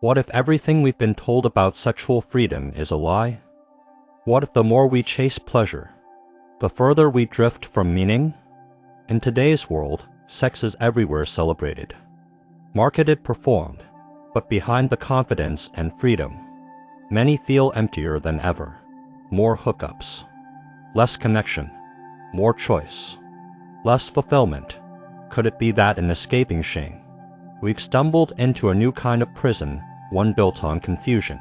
What if everything we've been told about sexual freedom is a lie? What if the more we chase pleasure, the further we drift from meaning? In today's world, sex is everywhere celebrated, marketed, performed, but behind the confidence and freedom, many feel emptier than ever. More hookups, less connection, more choice, less fulfillment. Could it be that in escaping shame, we've stumbled into a new kind of prison, one built on confusion,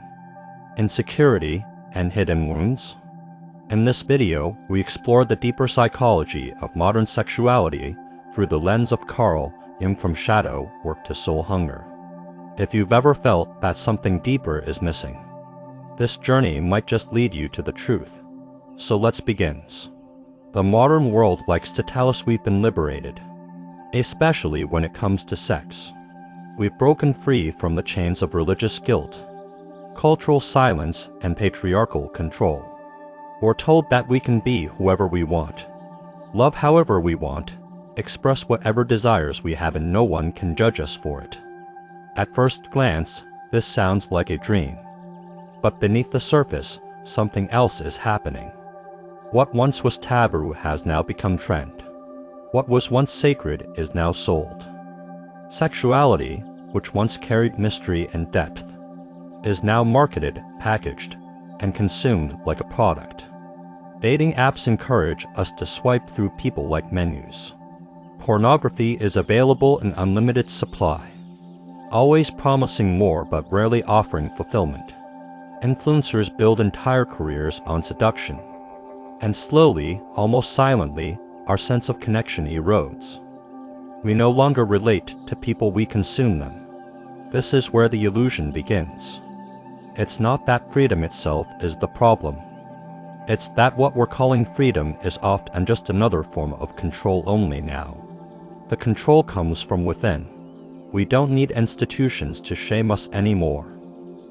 insecurity, and hidden wounds? In this video, we explore the deeper psychology of modern sexuality through the lens of Carl Jung, from shadow work to soul hunger. If you've ever felt that something deeper is missing, this journey might just lead you to the truth. So let's begin. The modern world likes to tell us we've been liberated, especially when it comes to sex. We've broken free from the chains of religious guilt, cultural silence, and patriarchal control. We're told that we can be whoever we want, love however we want, express whatever desires we have, and no one can judge us for it. At first glance, this sounds like a dream. But beneath the surface, something else is happening. What once was taboo has now become trend. What was once sacred is now sold. Sexuality, which once carried mystery and depth, is now marketed, packaged, and consumed like a product. Dating apps encourage us to swipe through people like menus. Pornography is available in unlimited supply, always promising more but rarely offering fulfillment. Influencers build entire careers on seduction, and slowly, almost silently, our sense of connection erodes. We no longer relate to people, we consume them. This is where the illusion begins. It's not that freedom itself is the problem. It's that what we're calling freedom is often just another form of control only now. The control comes from within. We don't need institutions to shame us anymore.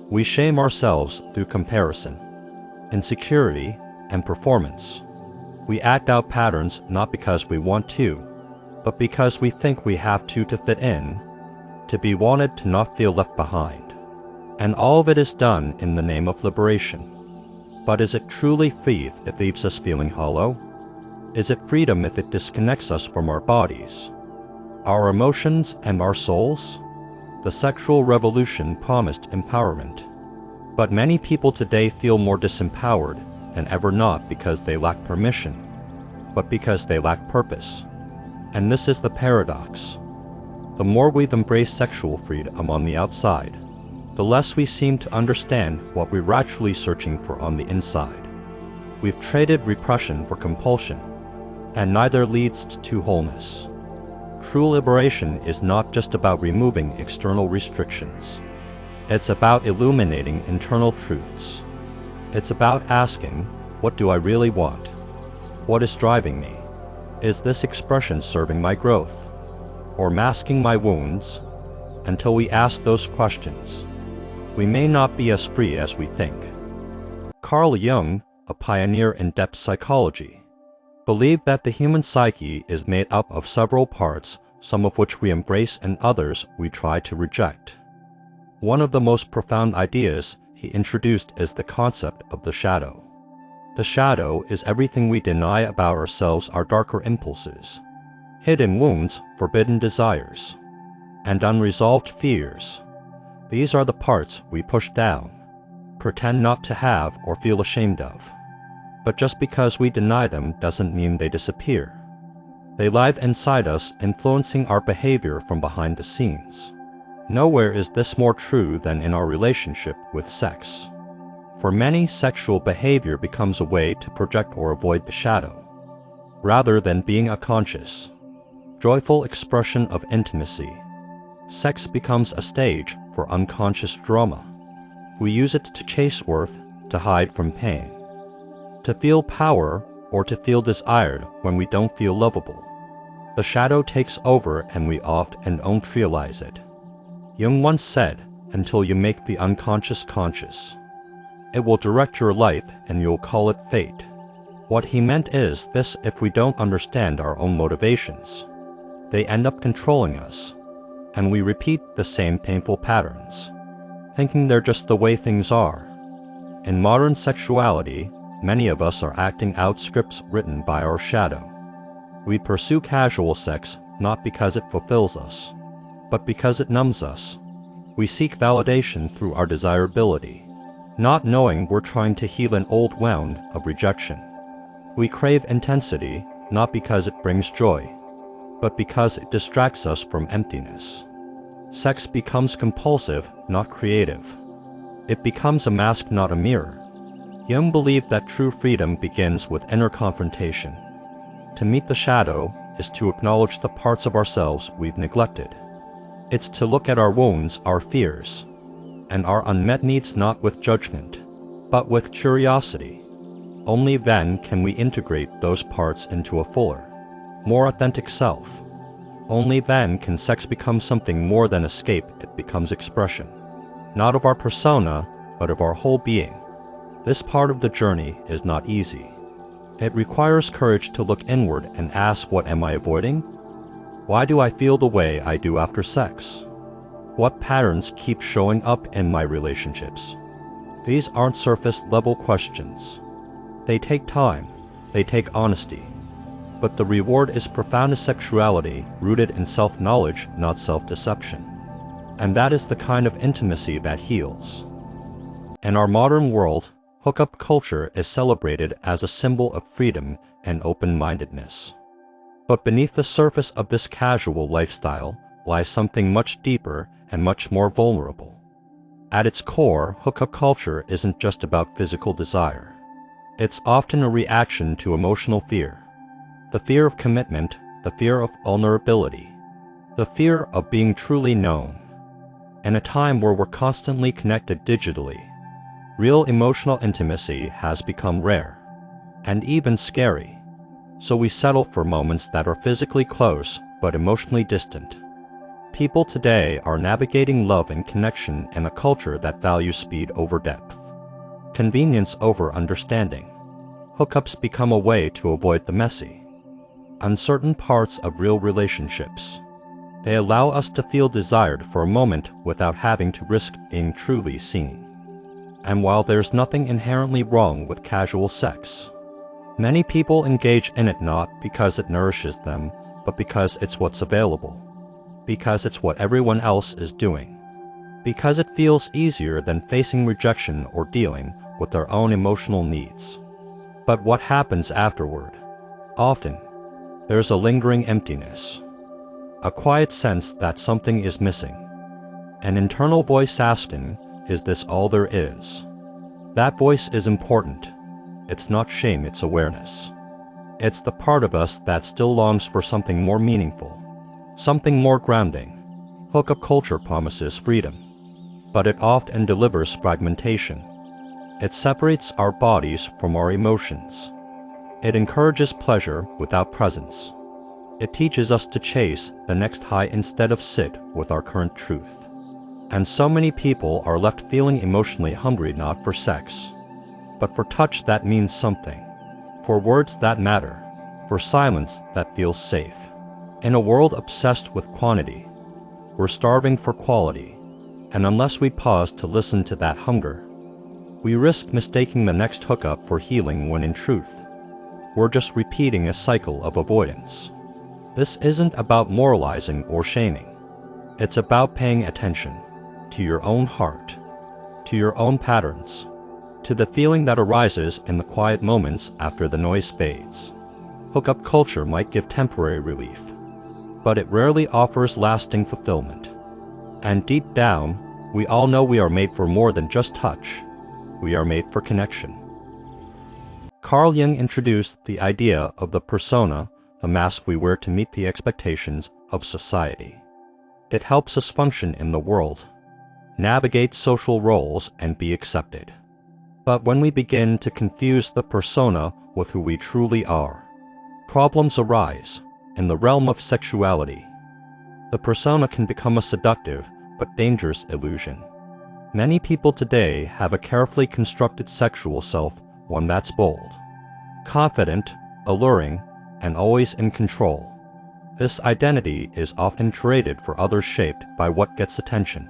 We shame ourselves through comparison, insecurity, and performance. We act out patterns not because we want to, but because we think we have to fit in, to be wanted, to not feel left behind. And all of it is done in the name of liberation. But is it truly free if it leaves us feeling hollow? Is it freedom if it disconnects us from our bodies, our emotions, and our souls? The sexual revolution promised empowerment. But many people today feel more disempowered than ever, not because they lack permission, but because they lack purpose. And this is the paradox. The more we've embraced sexual freedom on the outside, the less we seem to understand what we're actually searching for on the inside. We've traded repression for compulsion, and neither leads to wholeness. True liberation is not just about removing external restrictions. It's about illuminating internal truths. It's about asking, what do I really want? What is driving me? Is this expression serving my growth, or masking my wounds? Until we ask those questions, we may not be as free as we think. Carl Jung, a pioneer in depth psychology, believed that the human psyche is made up of several parts, some of which we embrace and others we try to reject. One of the most profound ideas he introduced is the concept of the shadow. The shadow is everything we deny about ourselves, our darker impulses, hidden wounds, forbidden desires, and unresolved fears. These are the parts we push down, pretend not to have, or feel ashamed of. But just because we deny them doesn't mean they disappear. They live inside us, influencing our behavior from behind the scenes. Nowhere is this more true than in our relationship with sex. For many, sexual behavior becomes a way to project or avoid the shadow, rather than being a conscious, joyful expression of intimacy. Sex becomes a stage for unconscious drama. We use it to chase worth, to hide from pain, to feel power, or to feel desired when we don't feel lovable. The shadow takes over, and we often don't realize it. Jung once said, until you make the unconscious conscious, it will direct your life and you'll call it fate. What he meant is this: if we don't understand our own motivations, they end up controlling us, and we repeat the same painful patterns. thinking they're just the way things are. In modern sexuality, many of us are acting out scripts written by our shadow. We pursue casual sex not because it fulfills us, but because it numbs us. We seek validation through our desirability, not knowing we're trying to heal an old wound of rejection. We crave intensity not because it brings joy, but because it distracts us from emptiness. Sex becomes compulsive, not creative. It becomes a mask, not a mirror. Jung believed that true freedom begins with inner confrontation. To meet the shadow is to acknowledge the parts of ourselves we've neglected. It's to look at our wounds, our fears, and our unmet needs not with judgment, but with curiosity. Only then can we integrate those parts into a fuller, more authentic self. Only then can sex become something more than escape. It becomes expression, not of our persona, but of our whole being. This part of the journey is not easy. It requires courage to look inward and ask, what am I avoiding? Why do I feel the way I do after sex? What patterns keep showing up in my relationships? These aren't surface-level questions. They take time, they take honesty, but the reward is profound sexuality rooted in self-knowledge, not self-deception. And that is the kind of intimacy that heals. In our modern world, hookup culture is celebrated as a symbol of freedom and open-mindedness. But beneath the surface of this casual lifestyle lies something much deeper and much more vulnerable. At its core, hookup culture isn't just about physical desire. It's often a reaction to emotional fear. The fear of commitment, the fear of vulnerability, the fear of being truly known. In a time where we're constantly connected digitally, real emotional intimacy has become rare, and even scary. So we settle for moments that are physically close but emotionally distant. People today are navigating love and connection in a culture that values speed over depth, convenience over understanding. Hookups become a way to avoid the messy, uncertain parts of real relationships. They allow us to feel desired for a moment without having to risk being truly seen. And while there's nothing inherently wrong with casual sex, many people engage in it not because it nourishes them, but because it's what's available, because it's what everyone else is doing, because it feels easier than facing rejection or dealing with their own emotional needs. But what happens afterward? Often, there's a lingering emptiness, a quiet sense that something is missing. An internal voice asking, is this all there is? That voice is important. It's not shame, it's awareness. It's the part of us that still longs for something more meaningful, something more grounding. Hookup culture promises freedom, but it often delivers fragmentation. It separates our bodies from our emotions. It encourages pleasure without presence. It teaches us to chase the next high instead of sit with our current truth. And so many people are left feeling emotionally hungry not for sex, but for touch that means something, for words that matter, for silence that feels safe. In a world obsessed with quantity, we're starving for quality, and unless we pause to listen to that hunger, we risk mistaking the next hookup for healing when in truth, we're just repeating a cycle of avoidance. This isn't about moralizing or shaming. It's about paying attention to your own heart, to your own patterns, to the feeling that arises in the quiet moments after the noise fades. Hookup culture might give temporary relief, but it rarely offers lasting fulfillment. And deep down, we all know we are made for more than just touch. We are made for connection. Carl Jung introduced the idea of the persona, the mask we wear to meet the expectations of society. It helps us function in the world, navigate social roles, and be accepted. But when we begin to confuse the persona with who we truly are, problems arise. In the realm of sexuality, the persona can become a seductive but dangerous illusion. Many people today have a carefully constructed sexual self, one that's bold, confident, alluring, and always in control. This identity is often traded for others shaped by what gets attention,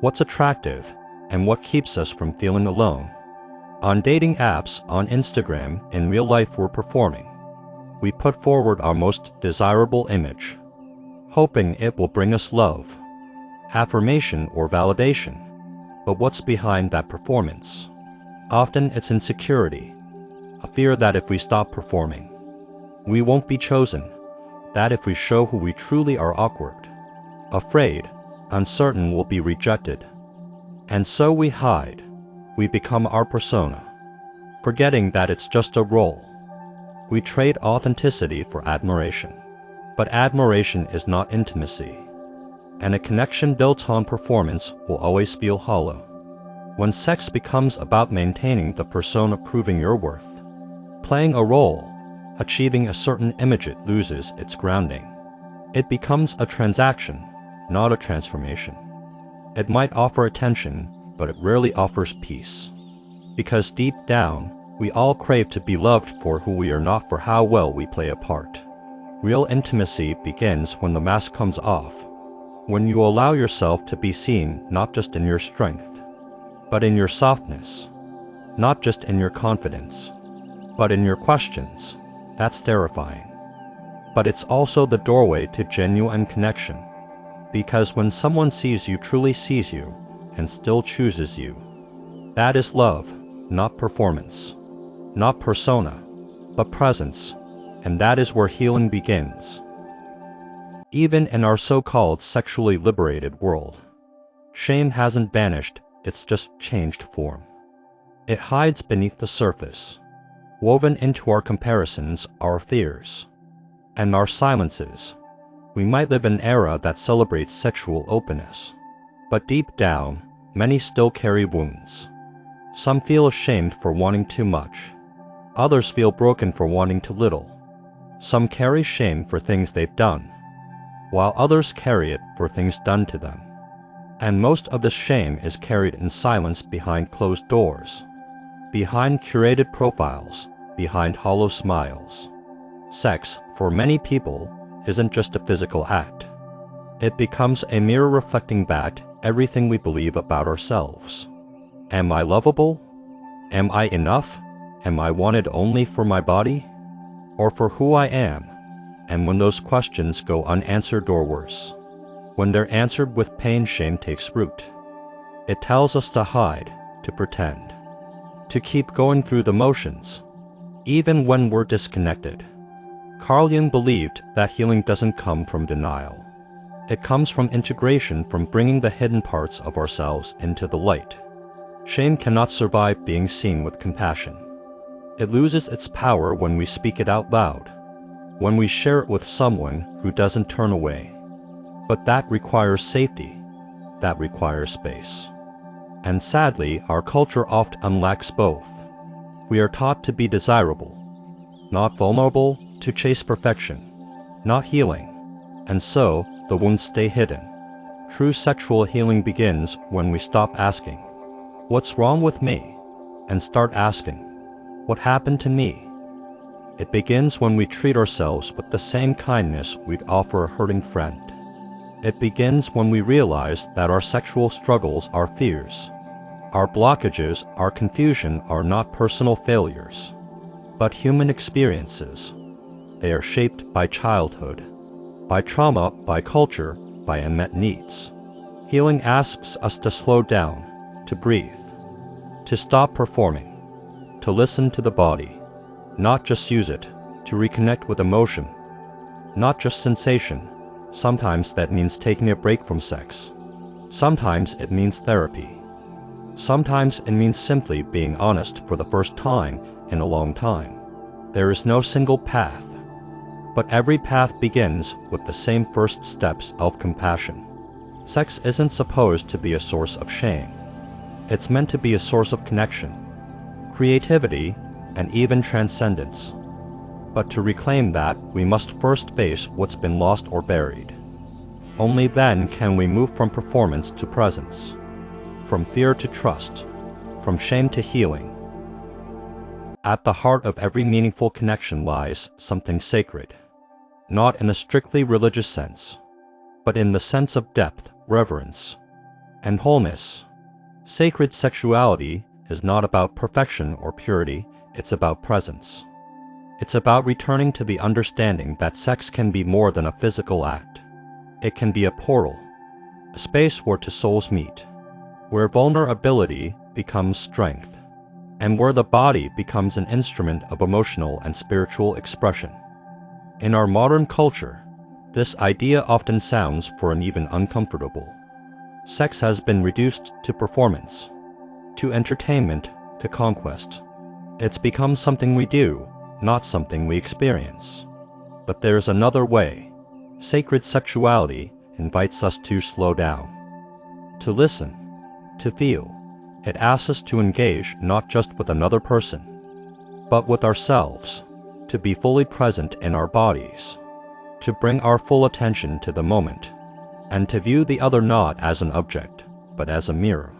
what's attractive, and what keeps us from feeling alone. On dating apps, on Instagram, in real life we're performing. We put forward our most desirable image, hoping it will bring us love, affirmation, or validation. But what's behind that performance? Often it's insecurity, a fear that if we stop performing, we won't be chosen, that if we show who we truly are, awkward, afraid, uncertain, we'll be rejected. And so we hide. We become our persona, forgetting that it's just a role. We trade authenticity for admiration. But admiration is not intimacy, and a connection built on performance will always feel hollow. When sex becomes about maintaining the persona, proving your worth, playing a role, achieving a certain image, it loses its grounding. It becomes a transaction, not a transformation. It might offer attention, but it rarely offers peace. Because deep down, we all crave to be loved for who we are, not for how well we play a part. Real intimacy begins when the mask comes off, when you allow yourself to be seen not just in your strength, but in your softness, not just in your confidence, but in your questions. That's terrifying. But it's also the doorway to genuine connection, because when someone sees you, truly sees you, and still chooses you, that is love, not performance, not persona, but presence, and that is where healing begins. Even in our so-called sexually liberated world, shame hasn't vanished, it's just changed form. It hides beneath the surface, woven into our comparisons, our fears, and our silences. We might live in an era that celebrates sexual openness, but deep down, many still carry wounds. Some feel ashamed for wanting too much. Others feel broken for wanting too little. Some carry shame for things they've done, while others carry it for things done to them. And most of this shame is carried in silence, behind closed doors, behind curated profiles, behind hollow smiles. Sex, for many people, isn't just a physical act. It becomes a mirror reflecting back everything we believe about ourselves. Am I lovable? Am I enough? Am I wanted only for my body, or for who I am? And when those questions go unanswered, or worse, when they're answered with pain, shame takes root. It tells us to hide, to pretend, to keep going through the motions, even when we're disconnected. Carl Jung believed that healing doesn't come from denial. It comes from integration, from bringing the hidden parts of ourselves into the light. Shame cannot survive being seen with compassion. It loses its power when we speak it out loud, when we share it with someone who doesn't turn away. But that requires safety, that requires space. And sadly, our culture often lacks both. We are taught to be desirable, not vulnerable, to chase perfection, not healing. And so, the wounds stay hidden. True sexual healing begins when we stop asking, "What's wrong with me?" and start asking, "What happened to me?" It begins when we treat ourselves with the same kindness we'd offer a hurting friend. It begins when we realize that our sexual struggles, our fears, our blockages, our confusion are not personal failures, but human experiences. They are shaped by childhood, by trauma, by culture, by unmet needs. Healing asks us to slow down, to breathe, to stop performing, to listen to the body, not just use it, to reconnect with emotion, not just sensation. Sometimes that means taking a break from sex. Sometimes it means therapy. Sometimes it means simply being honest for the first time in a long time. There is no single path, but every path begins with the same first steps of compassion. Sex isn't supposed to be a source of shame. It's meant to be a source of connection, creativity, and even transcendence. But to reclaim that, we must first face what's been lost or buried. Only then can we move from performance to presence, from fear to trust, from shame to healing. At the heart of every meaningful connection lies something sacred, not in a strictly religious sense, but in the sense of depth, reverence, and wholeness. Sacred sexuality is not about perfection or purity, it's about presence. It's about returning to the understanding that sex can be more than a physical act. It can be a portal, a space where two souls meet, where vulnerability becomes strength, and where the body becomes an instrument of emotional and spiritual expression. In our modern culture, this idea often sounds foreign and even uncomfortable. Sex has been reduced to performance, to entertainment, to conquest. It's become something we do, not something we experience. But there's another way. Sacred sexuality invites us to slow down, to listen, to feel. It asks us to engage not just with another person, but with ourselves, to be fully present in our bodies, to bring our full attention to the moment, and to view the other not as an object, but as a mirror.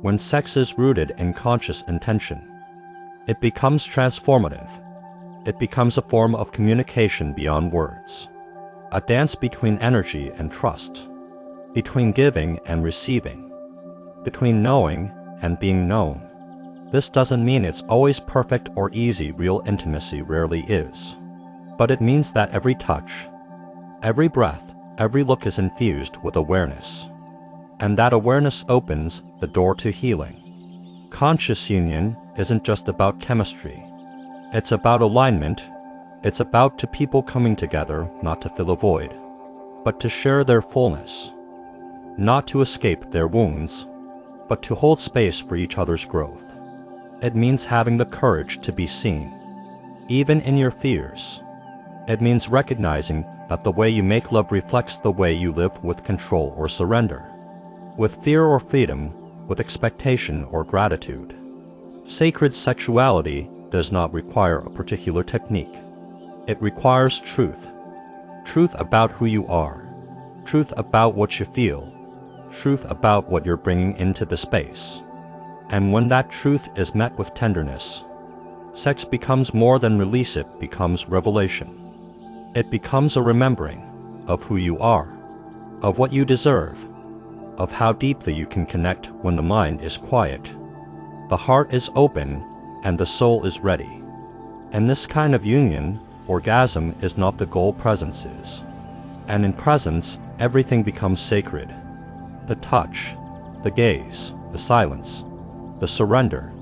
When sex is rooted in conscious intention, it becomes transformative. It becomes a form of communication beyond words, a dance between energy and trust, between giving and receiving, between knowing and being known. This doesn't mean it's always perfect or easy. Real intimacy rarely is. But it means that every touch, every breath, every look is infused with awareness. And that awareness opens the door to healing. Conscious union isn't just about chemistry. It's about alignment. It's about two people coming together not to fill a void, but to share their fullness. Not to escape their wounds, but to hold space for each other's growth. It means having the courage to be seen, even in your fears. It means recognizing that the way you make love reflects the way you live, with control or surrender, with fear or freedom, with expectation or gratitude. Sacred sexuality does not require a particular technique. It requires truth. Truth about who you are. Truth about what you feel. Truth about what you're bringing into the space. And when that truth is met with tenderness, sex becomes more than release, it becomes revelation. It becomes a remembering of who you are, of what you deserve, of how deeply you can connect when the mind is quiet, the heart is open, and the soul is ready. And this kind of union, orgasm, is not the goal, presence is. And in presence, everything becomes sacred. The touch, the gaze, the silence, the surrender.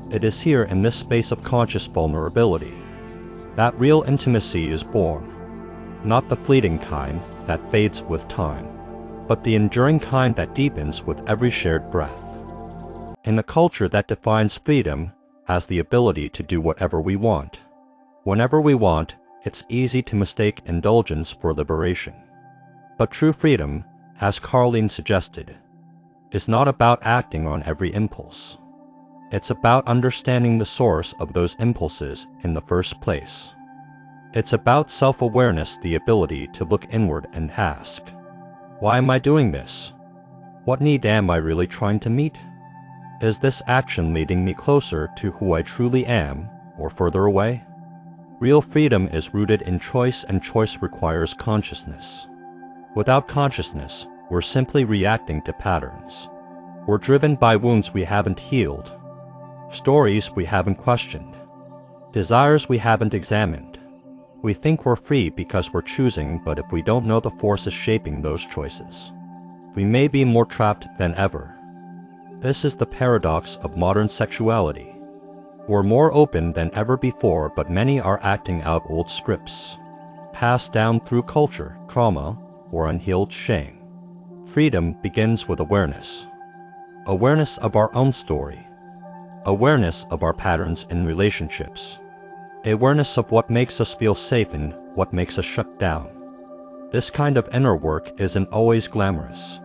It is here in this space of conscious vulnerability that real intimacy is born. Not the fleeting kind that fades with time, but the enduring kind that deepens with every shared breath. In a culture that defines freedom as the ability to do whatever we want, whenever we want, it's easy to mistake indulgence for liberation. But true freedom, as Carlene suggested, is not about acting on every impulse. It's about understanding the source of those impulses in the first place. It's about self-awareness, the ability to look inward and ask, why am I doing this? What need am I really trying to meet? Is this action leading me closer to who I truly am, or further away? Real freedom is rooted in choice, and choice requires consciousness. Without consciousness, we're simply reacting to patterns. We're driven by wounds we haven't healed, stories we haven't questioned, desires we haven't examined. We think we're free because we're choosing, but if we don't know the forces shaping those choices, we may be more trapped than ever. This is the paradox of modern sexuality. We're more open than ever before, but many are acting out old scripts, passed down through culture, trauma, or unhealed shame. Freedom begins with awareness. Awareness of our own story. Awareness of our patterns in relationships. Awareness of what makes us feel safe and what makes us shut down. This kind of inner work isn't always glamorous.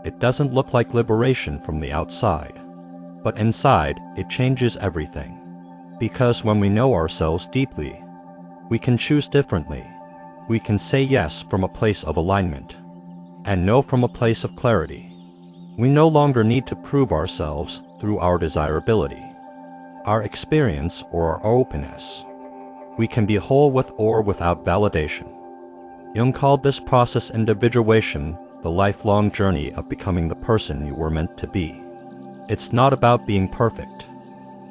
It doesn't look like liberation from the outside. But inside, it changes everything. Because when we know ourselves deeply, we can choose differently. We can say yes from a place of alignment, and no from a place of clarity. We no longer need to prove ourselves through our desirability, our experience, or our openness. We can be whole with or without validation. Jung called this process individuation, the lifelong journey of becoming the person you were meant to be. It's not about being perfect.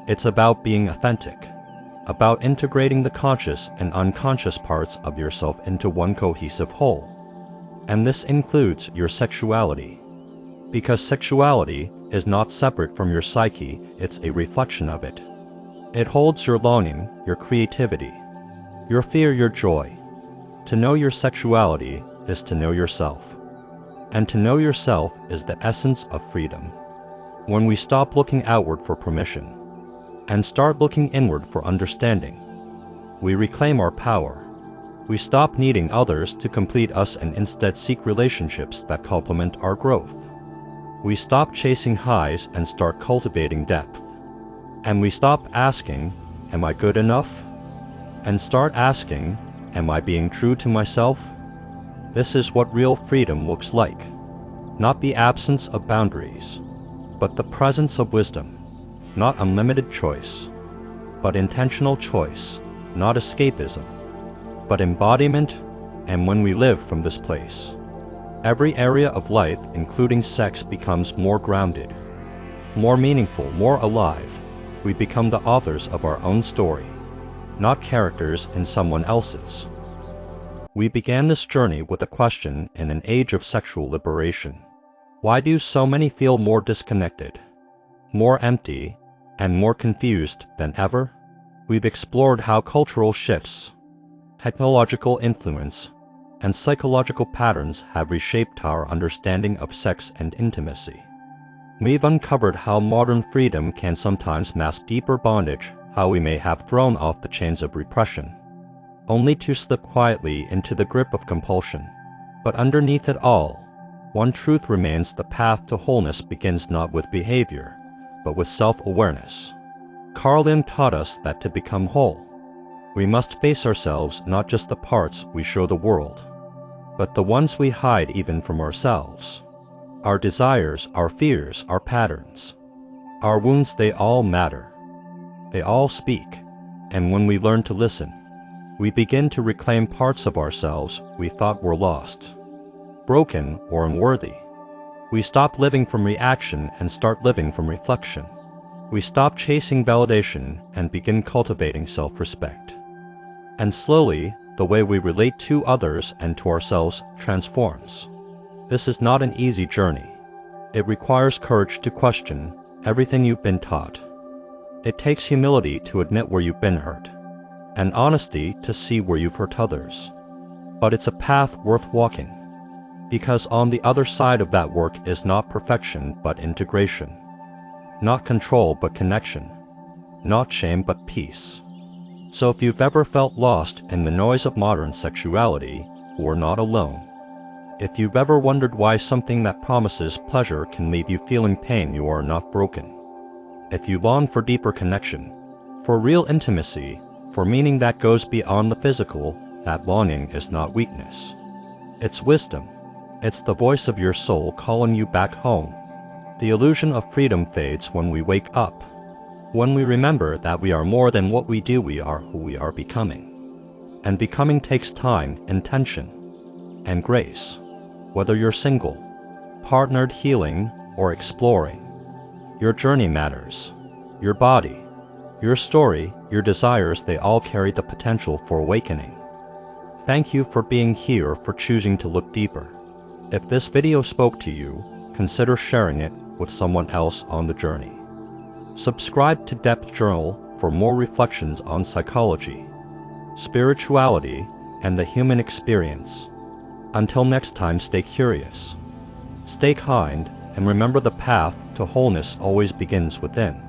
It's about being authentic, about integrating the conscious and unconscious parts of yourself into one cohesive whole. And this includes your sexuality. Because sexuality is not separate from your psyche, it's a reflection of it. It holds your longing, your creativity, your fear, your joy. To know your sexuality is to know yourself. And to know yourself is the essence of freedom. When we stop looking outward for permission and start looking inward for understanding, we reclaim our power. We stop needing others to complete us and instead seek relationships that complement our growth. We stop chasing highs and start cultivating depth. And we stop asking, "Am I good enough?" and start asking, "Am I being true to myself?" This is what real freedom looks like. Not the absence of boundaries, but the presence of wisdom. Not unlimited choice, but intentional choice. Not escapism, but embodiment. And when we live from this place, every area of life, including sex, becomes more grounded, more meaningful, more alive. We become the authors of our own story, not characters in someone else's. We began this journey with a question in an age of sexual liberation. Why do so many feel more disconnected, more empty, and more confused than ever? We've explored how cultural shifts, technological influence, and psychological patterns have reshaped our understanding of sex and intimacy. We've uncovered how modern freedom can sometimes mask deeper bondage, how we may have thrown off the chains of repression, only to slip quietly into the grip of compulsion. But underneath it all, one truth remains: the path to wholeness begins not with behavior, but with self-awareness. Carlin taught us that to become whole, we must face ourselves, not just the parts we show the world, but the ones we hide even from ourselves. Our desires, our fears, our patterns, our wounds, they all matter. They all speak. And when we learn to listen, we begin to reclaim parts of ourselves we thought were lost, broken, or unworthy. We stop living from reaction and start living from reflection. We stop chasing validation and begin cultivating self-respect. And slowly, the way we relate to others and to ourselves transforms. This is not an easy journey. It requires courage to question everything you've been taught. It takes humility to admit where you've been hurt, and honesty to see where you've hurt others. But it's a path worth walking, because on the other side of that work is not perfection but integration, not control but connection, not shame but peace. So if you've ever felt lost in the noise of modern sexuality, you're not alone. If you've ever wondered why something that promises pleasure can leave you feeling pain, you are not broken. If you long for deeper connection, for real intimacy, for meaning that goes beyond the physical, that longing is not weakness. It's wisdom. It's the voice of your soul calling you back home. The illusion of freedom fades when we wake up, when we remember that we are more than what we do, we are who we are becoming. And becoming takes time, intention, and grace. Whether you're single, partnered, healing, or exploring, your journey matters. Your body, your story, your desires, they all carry the potential for awakening. Thank you for being here, for choosing to look deeper. If this video spoke to you, consider sharing it with someone else on the journey. Subscribe to Depth Journal for more reflections on psychology, spirituality, and the human experience. Until next time, stay curious, stay kind, and remember the path to wholeness always begins within.